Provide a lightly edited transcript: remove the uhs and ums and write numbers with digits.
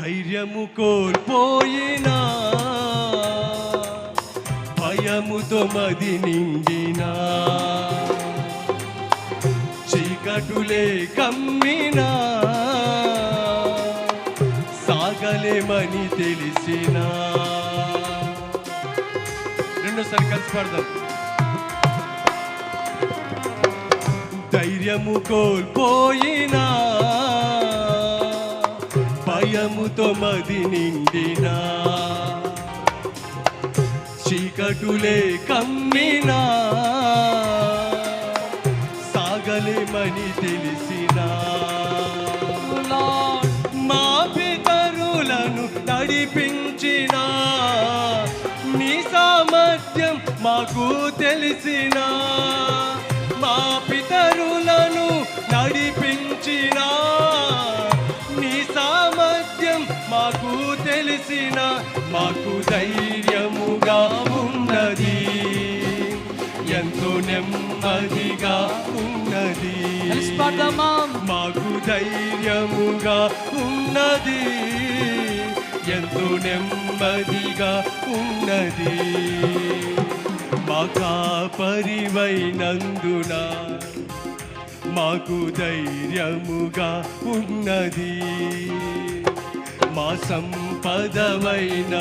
ధైర్యము కోల్పోయినా, భయముతో మది నిండినా, చీకటులే కమ్మినా, సాగలేమని తెలిసినా. రెండోసారి కలిసి పాడదాం. ధైర్యము కోల్పోయినా, భయముతో మది నిండినా, చీకటులే కమ్మినా, సాగలేమని తెలిసినా. మా పితరులను నడిపించిన నీ సామర్థ్యం మాకు తెలిసిన, మా పితరులను నడిపించిన నీ సామర్థ్యం మాకు తెలిసిన, మాకు ధైర్యముగా ఉన్నది, ఎంతో నెమ్మదిగా ఉన్నది. మాకు ధైర్యముగా ఉన్నది, ఎంతో నెమ్మదిగా ఉన్నది. మా కాపరివైనందున మాకు ధైర్యముగా ఉన్నది, మా సంపదవైన